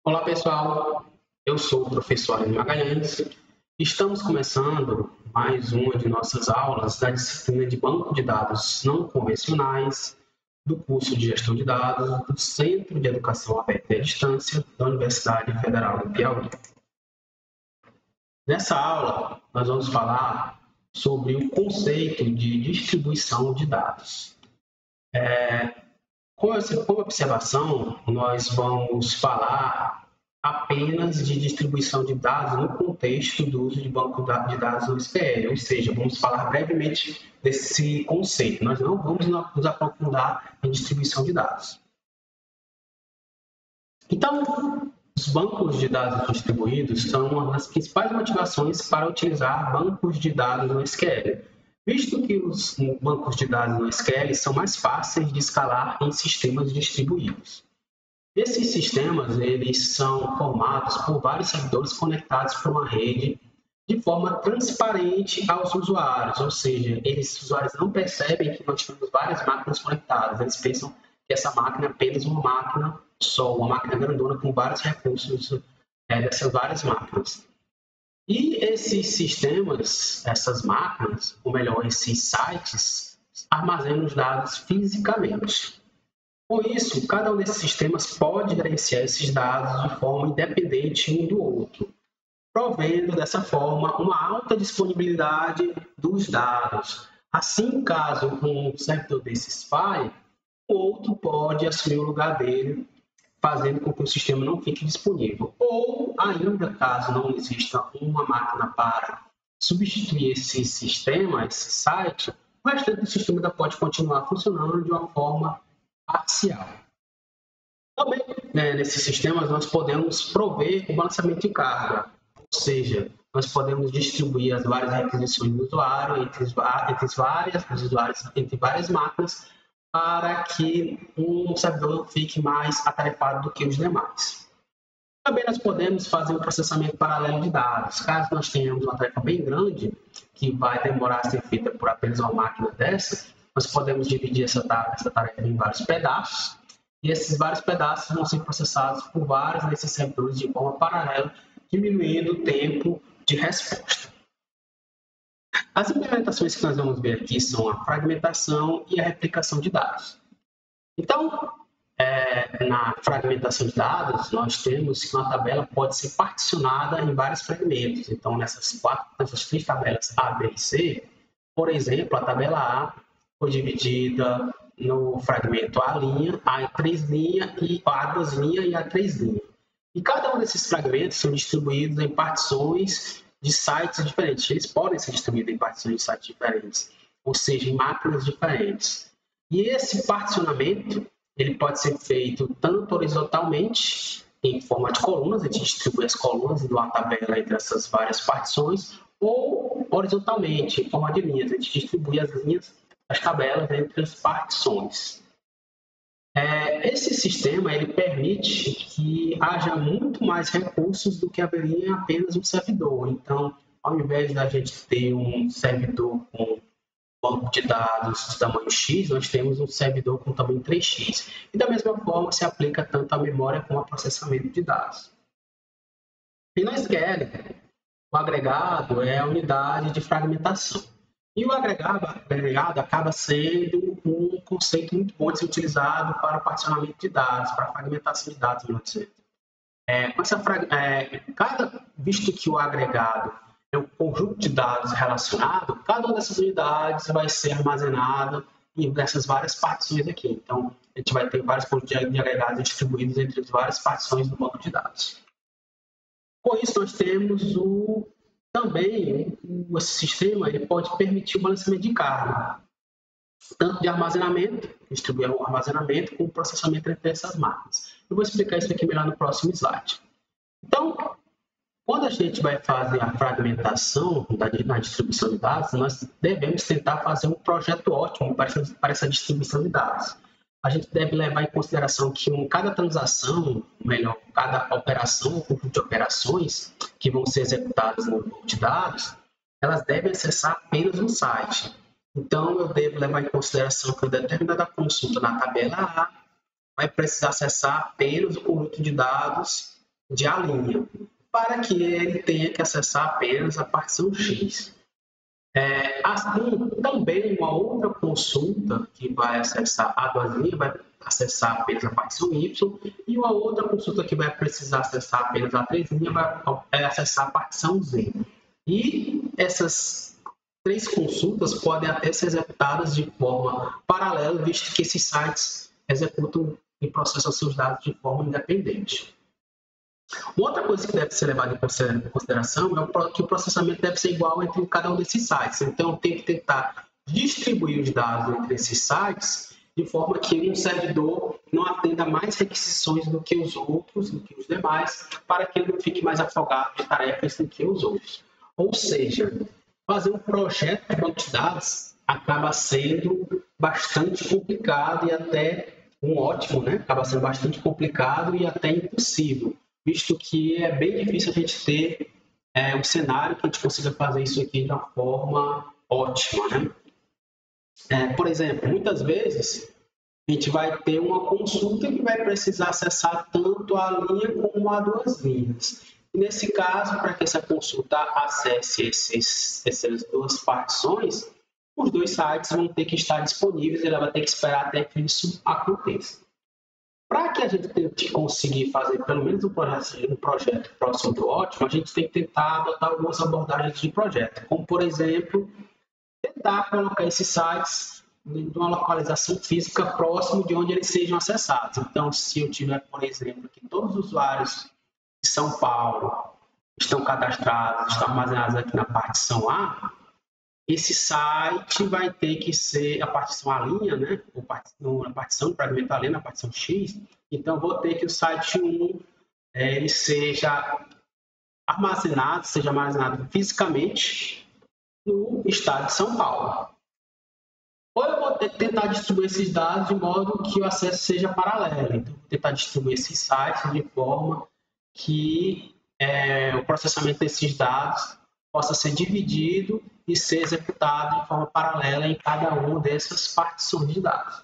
Olá pessoal, eu sou o professor Aline Magalhães. Estamos começando mais uma de nossas aulas da disciplina de Banco de Dados Não Convencionais do curso de Gestão de Dados do Centro de Educação Aberta e à Distância da Universidade Federal do Piauí. Nessa aula, nós vamos falar sobre o conceito de distribuição de dados. Com observação, nós vamos falar apenas de distribuição de dados no contexto do uso de banco de dados no SQL, ou seja, vamos falar brevemente desse conceito. Nós não vamos nos aprofundar em distribuição de dados. Então, os bancos de dados distribuídos são uma das principais motivações para utilizar bancos de dados no SQL, visto que os bancos de dados no SQL são mais fáceis de escalar em sistemas distribuídos. Esses sistemas eles são formados por vários servidores conectados por uma rede de forma transparente aos usuários, ou seja, esses usuários não percebem que nós temos várias máquinas conectadas, eles pensam que essa máquina é apenas uma máquina só, uma máquina grandona com vários recursos dessas várias máquinas. E esses sistemas, essas máquinas, ou melhor, esses sites, armazenam os dados fisicamente. Com isso, cada um desses sistemas pode gerenciar esses dados de forma independente um do outro, provendo dessa forma uma alta disponibilidade dos dados. Assim, caso um servidor desses falhe, o outro pode assumir o lugar dele, fazendo com que o sistema não fique disponível. Ou ainda, caso não exista uma máquina para substituir esse sistema, esse site, o restante do sistema ainda pode continuar funcionando de uma forma parcial. Também, nesses sistemas, nós podemos prover o balanceamento de carga, ou seja, nós podemos distribuir as várias requisições do usuário entre várias máquinas, para que um servidor não fique mais atarefado do que os demais. Também nós podemos fazer um processamento paralelo de dados. Caso nós tenhamos uma tarefa bem grande, que vai demorar a ser feita por apenas uma máquina dessa, nós podemos dividir essa tarefa em vários pedaços, e esses vários pedaços vão ser processados por vários desses servidores de forma paralela, diminuindo o tempo de resposta. As implementações que nós vamos ver aqui são a fragmentação e a replicação de dados. Então, na fragmentação de dados, nós temos que uma tabela pode ser particionada em vários fragmentos. Então, nessas três tabelas A, B e C, por exemplo, a tabela A foi dividida no fragmento A', A3', e A2' e A3'. E cada um desses fragmentos são distribuídos em partições de sites diferentes. Eles podem ser distribuídos em partições de sites diferentes, ou seja, em máquinas diferentes. E esse particionamento ele pode ser feito tanto horizontalmente, em forma de colunas, a gente distribui as colunas de uma tabela entre essas várias partições, ou horizontalmente, em forma de linhas, a gente distribui as linhas, as tabelas entre as partições. Esse sistema ele permite que haja muito mais recursos do que haveria em apenas um servidor. Então, ao invés da gente ter um servidor com banco de dados de tamanho X, nós temos um servidor com tamanho 3x. E da mesma forma se aplica tanto a memória como ao processamento de dados. E no SQL, o agregado é a unidade de fragmentação. E o agregado acaba sendo um conceito muito bom de ser utilizado para o particionamento de dados, para a fragmentação de dados, melhor dizendo. Visto que o agregado é um conjunto de dados relacionado, cada uma dessas unidades vai ser armazenada nessas várias partições aqui. Então, a gente vai ter vários conjuntos de agregados distribuídos entre as várias partições do banco de dados. Com isso, nós temos também esse sistema ele pode permitir o balanceamento de carga, tanto de armazenamento, distribuir o armazenamento, como o processamento entre essas máquinas. Eu vou explicar isso aqui melhor no próximo slide. Então, quando a gente vai fazer a fragmentação na distribuição de dados, nós devemos tentar fazer um projeto ótimo para essa distribuição de dados. A gente deve levar em consideração que cada transação, cada operação, ou conjunto de operações que vão ser executadas no banco de dados, elas devem acessar apenas um site. Então, eu devo levar em consideração que uma determinada consulta na tabela A vai precisar acessar apenas o conjunto de dados de A' para que ele tenha que acessar apenas a partição X. Assim, também uma outra consulta que vai acessar a 2' vai acessar apenas a partição Y, e uma outra consulta que vai precisar acessar apenas a 3' vai acessar a partição Z. E essas 3 consultas podem até ser executadas de forma paralela, visto que esses sites executam e processam seus dados de forma independente. Outra coisa que deve ser levada em consideração é que o processamento deve ser igual entre cada um desses sites. Então, tem que tentar distribuir os dados entre esses sites de forma que um servidor não atenda mais requisições do que os outros, do que os demais, para que ele não fique mais afogado de tarefas do que os outros. Ou seja, fazer um projeto de banco de dados acaba sendo bastante complicado e até ótimo, né? Acaba sendo bastante complicado e até impossível, visto que é bem difícil a gente ter um cenário que a gente consiga fazer isso aqui de uma forma ótima, né? Por exemplo, muitas vezes a gente vai ter uma consulta que vai precisar acessar tanto a linha como a 2 linhas. E nesse caso, para que essa consulta acesse essas 2 partições, os 2 sites vão ter que estar disponíveis e ela vai ter que esperar até que isso aconteça. Para que a gente tente conseguir fazer pelo menos um projeto próximo do ótimo, a gente tem que tentar adotar algumas abordagens de projeto, como, por exemplo, tentar colocar esses sites em uma localização física próximo de onde eles sejam acessados. Então, se eu tiver, por exemplo, que todos os usuários de São Paulo estão cadastrados, estão armazenados aqui na partição A, esse site vai ter que ser a partição A', né? A partição fragmento A', na partição X. Então, vou ter que o site 1 ele seja armazenado fisicamente no estado de São Paulo. Ou eu vou ter que tentar distribuir esses dados de modo que o acesso seja paralelo. Então, vou tentar distribuir esses sites de forma que o processamento desses dados possa ser dividido e ser executado de forma paralela em cada uma dessas partições de dados.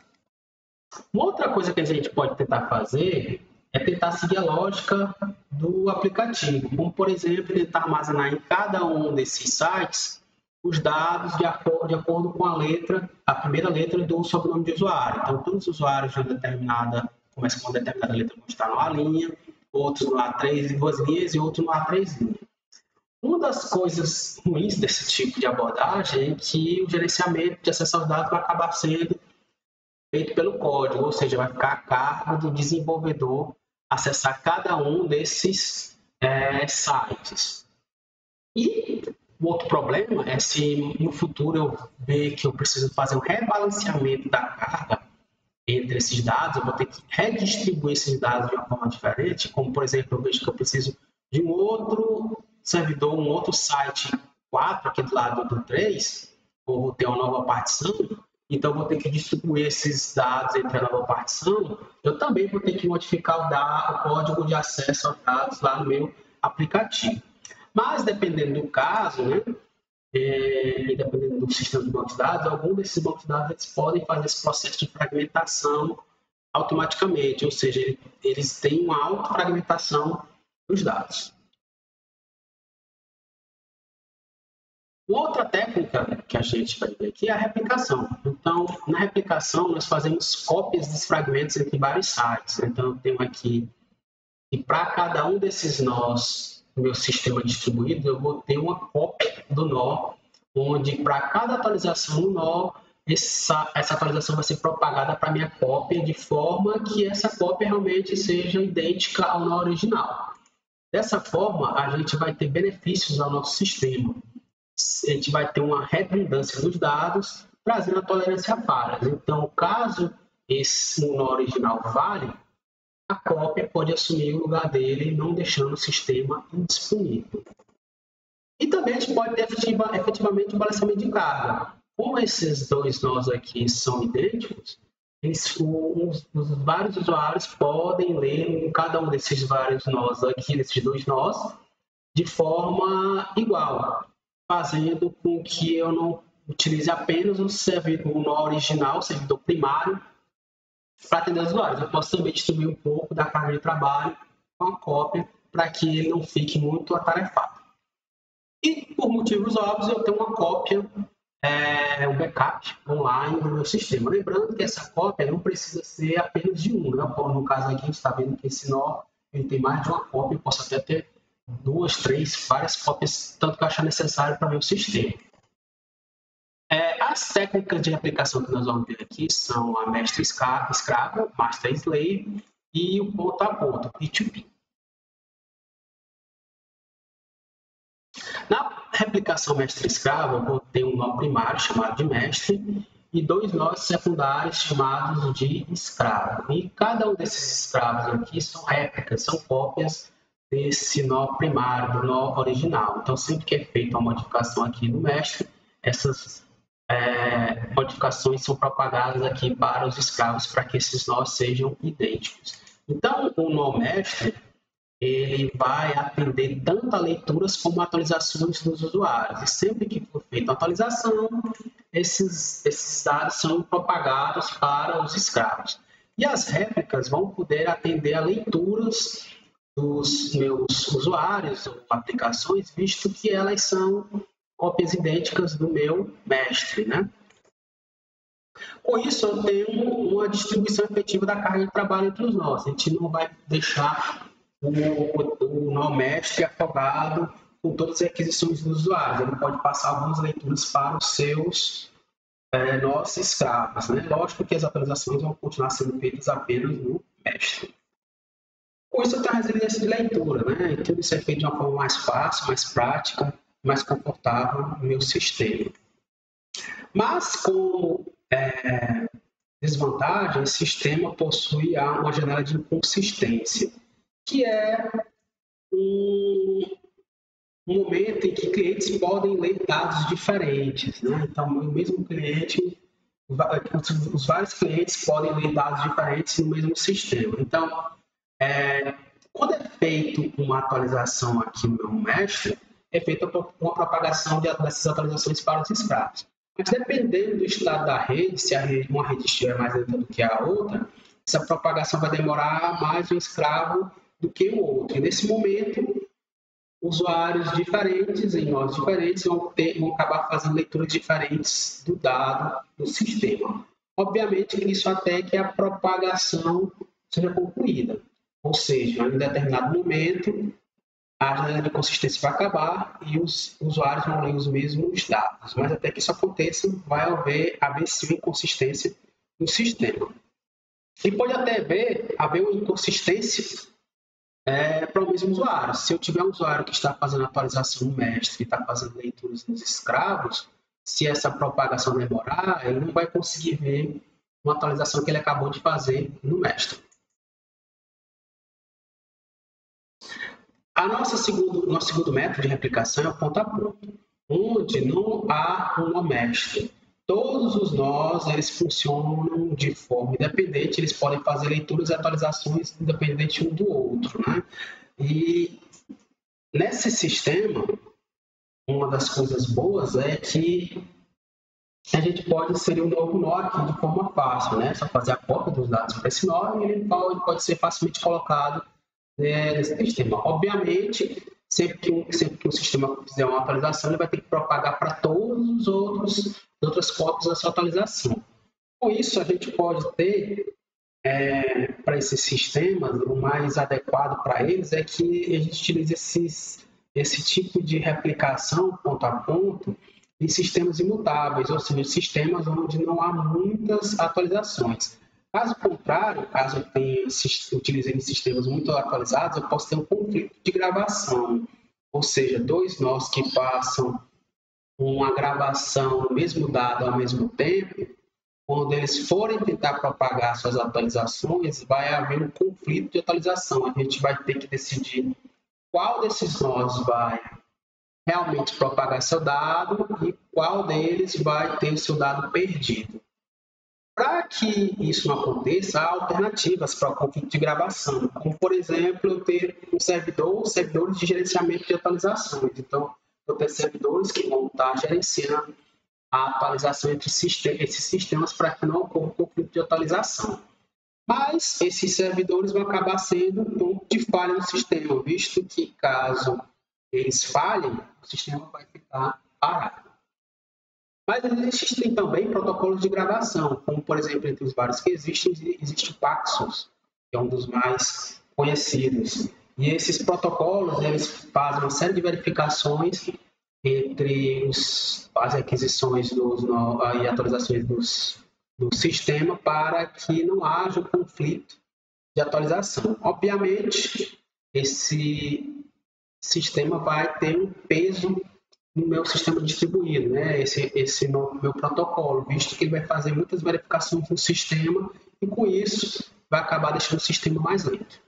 Uma outra coisa que a gente pode tentar fazer é tentar seguir a lógica do aplicativo, como, por exemplo, tentar armazenar em cada um desses sites os dados de acordo com a primeira letra do sobrenome de usuário. Então, todos os usuários de uma determinada, começam com uma determinada letra, vão estar no A', outros no A3 em 2 linhas e outros no A3 linha. Uma das coisas ruins desse tipo de abordagem é que o gerenciamento de acesso aos dados vai acabar sendo feito pelo código, ou seja, vai ficar a cargo do desenvolvedor acessar cada um desses sites. E o outro problema é se no futuro eu ver que eu preciso fazer um rebalanceamento da carga entre esses dados, eu vou ter que redistribuir esses dados de uma forma diferente, como, por exemplo, eu vejo que eu preciso de um outro servidor, um outro site 4 aqui do lado do 3, ou vou ter uma nova partição, então vou ter que distribuir esses dados entre a nova partição, eu também vou ter que modificar o código de acesso aos dados lá no meu aplicativo. Mas, dependendo do caso, né, e dependendo do sistema de banco de dados, algum desses bancos de dados eles podem fazer esse processo de fragmentação automaticamente, ou seja, eles têm uma autofragmentação dos dados. Uma outra técnica que a gente vai ver aqui é a replicação. Então, na replicação, nós fazemos cópias dos fragmentos entre vários sites. Então, eu tenho aqui, e para cada um desses nós do meu sistema distribuído, eu vou ter uma cópia do nó, onde para cada atualização do nó, essa atualização vai ser propagada para a minha cópia, de forma que essa cópia realmente seja idêntica ao nó original. Dessa forma, a gente vai ter benefícios ao nosso sistema. A gente vai ter uma redundância dos dados, trazendo a tolerância a falhas. Então, caso esse nó original falhe, a cópia pode assumir o lugar dele, não deixando o sistema indisponível. E também a gente pode ter efetivamente um balanceamento de carga. Como esses 2 nós aqui são idênticos, os vários usuários podem ler em cada um desses vários nós aqui, desses 2 nós, de forma igual, fazendo com que eu não utilize apenas o nó original, o servidor primário, para atender os usuários. Eu posso também distribuir um pouco da carga de trabalho com a cópia para que ele não fique muito atarefado. E, por motivos óbvios, eu tenho uma cópia, um backup online do meu sistema. Lembrando que essa cópia não precisa ser apenas de um, né? Como no caso aqui, a gente está vendo que esse nó ele tem mais de uma cópia, eu posso até ter 2, 3, várias cópias, tanto que eu achar necessário para o meu sistema. As técnicas de replicação que nós vamos ver aqui são a mestre-escravo, master-slave e o ponto-a-ponto, P2P. Na replicação mestre-escravo, eu vou ter um nó primário chamado de mestre e 2 nós secundários chamados de escravo. E cada um desses escravos aqui são réplicas, são cópias desse nó primário, do nó original. Então, sempre que é feita uma modificação aqui no mestre, essas modificações são propagadas aqui para os escravos para que esses nós sejam idênticos. Então, o nó mestre ele vai atender tanto a leituras como a atualizações dos usuários. E sempre que for feita a atualização, esses dados são propagados para os escravos. E as réplicas vão poder atender a leituras dos meus usuários ou aplicações, visto que elas são cópias idênticas do meu mestre, né? Com isso, eu tenho uma distribuição efetiva da carga de trabalho entre os nós. A gente não vai deixar o nó mestre afogado com todas as requisições dos usuários. Ele pode passar algumas leituras para os seus nós escravos, né? Lógico que as atualizações vão continuar sendo feitas apenas no mestre. Com isso, eu tenho a resiliência de leitura, né? E tudo isso é feito de uma forma mais fácil, mais prática, mais confortável no meu sistema. Mas, como desvantagem, esse sistema possui uma janela de inconsistência, que é um momento em que clientes podem ler dados diferentes, né? Então, o mesmo cliente, os vários clientes podem ler dados diferentes no mesmo sistema. Então, quando é feita uma atualização aqui no meu mestre, é feita uma propagação dessas atualizações para os escravos. Mas dependendo do estado da rede, se uma rede estiver mais lenta do que a outra, essa propagação vai demorar mais um escravo do que o outro. E nesse momento, usuários diferentes, em nós diferentes, vão acabar fazendo leituras diferentes do dado do sistema. Obviamente que isso até que a propagação seja concluída. Ou seja, em um determinado momento, a janela de consistência vai acabar e os usuários vão ler os mesmos dados. Mas até que isso aconteça, vai haver sim inconsistência no sistema. E pode até haver uma inconsistência para o mesmo usuário. Se eu tiver um usuário que está fazendo atualização no mestre e está fazendo leituras nos escravos, se essa propagação demorar, ele não vai conseguir ver uma atualização que ele acabou de fazer no mestre. Nosso segundo método de replicação é o ponto a ponto, onde não há um nó mestre. Todos os nós eles funcionam de forma independente, eles podem fazer leituras e atualizações independente um do outro, né? E nesse sistema, uma das coisas boas é que a gente pode inserir um novo nó aqui de forma fácil, né? Só fazer a cópia dos dados para esse nó e ele pode ser facilmente colocado nesse sistema. Obviamente, sempre que o sistema fizer uma atualização, ele vai ter que propagar para todos as outras cópias dessa atualização. Com isso, a gente pode ter, para esses sistemas, o mais adequado para eles é que a gente utilize esse tipo de replicação ponto a ponto em sistemas imutáveis, ou seja, sistemas onde não há muitas atualizações. Caso contrário, caso eu utilize sistemas muito atualizados, eu posso ter um conflito de gravação, ou seja, 2 nós que façam uma gravação do mesmo dado ao mesmo tempo, quando eles forem tentar propagar suas atualizações, vai haver um conflito de atualização. A gente vai ter que decidir qual desses nós vai realmente propagar seu dado e qual deles vai ter o seu dado perdido. Para que isso não aconteça, há alternativas para o conflito de gravação, como, por exemplo, eu ter servidores de gerenciamento de atualizações. Então, eu tenho servidores que vão estar gerenciando a atualização entre esses sistemas para que não ocorra conflito de atualização. Mas esses servidores vão acabar sendo um ponto de falha no sistema, visto que caso eles falhem, o sistema vai ficar parado. Mas existem também protocolos de gravação, como, por exemplo, entre os vários que existem, existe o Paxos, que é um dos mais conhecidos. E esses protocolos, eles fazem uma série de verificações entre as aquisições e atualizações do sistema para que não haja um conflito de atualização. Obviamente, esse sistema vai ter um peso no meu sistema distribuído, né? Esse meu protocolo, visto que ele vai fazer muitas verificações no sistema e, com isso, vai acabar deixando o sistema mais lento.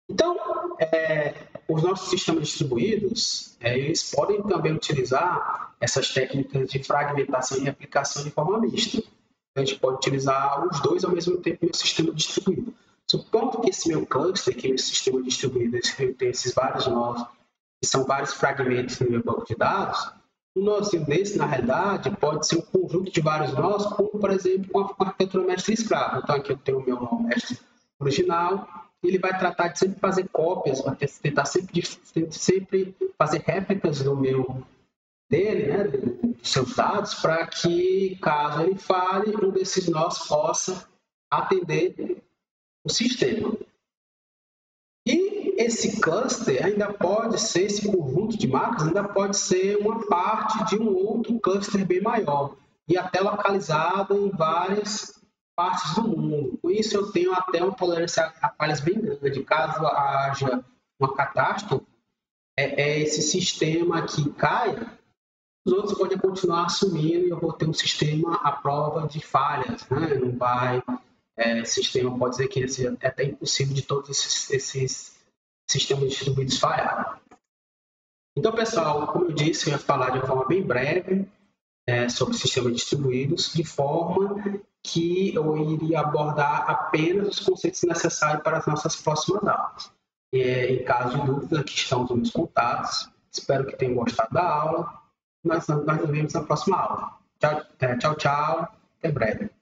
Então, os nossos sistemas distribuídos, eles podem também utilizar essas técnicas de fragmentação e replicação de forma mista. A gente pode utilizar os dois ao mesmo tempo no sistema distribuído. Supondo que esse meu cluster, que é o meu sistema distribuído, tem esses vários nós, que são vários fragmentos no meu banco de dados, um nozinho desse, na realidade, pode ser um conjunto de vários nós, como, por exemplo, uma arquitetura mestre-escravo. Então, aqui eu tenho o meu nó mestre original, ele vai tratar de sempre fazer cópias, vai tentar sempre fazer réplicas dele, né, dos seus dados, para que, caso ele fale, um desses nós possa atender o sistema. E esse cluster ainda pode ser, esse conjunto de máquinas ainda pode ser uma parte de um outro cluster bem maior e até localizado em várias partes do mundo. Com isso, eu tenho até uma tolerância a falhas bem grande. Caso haja uma catástrofe, esse sistema que caia, os outros podem continuar assumindo e eu vou ter um sistema à prova de falhas. Né? Não vai... sistema pode dizer que ele seja até impossível de todos esses sistemas distribuídos falhar. Então, pessoal, como eu disse, eu ia falar de uma forma bem breve sobre sistemas distribuídos, de forma que eu iria abordar apenas os conceitos necessários para as nossas próximas aulas. Em caso de dúvida, aqui estão os meus contatos. Espero que tenham gostado da aula. Nós nos vemos na próxima aula. Tchau, tchau. Até breve.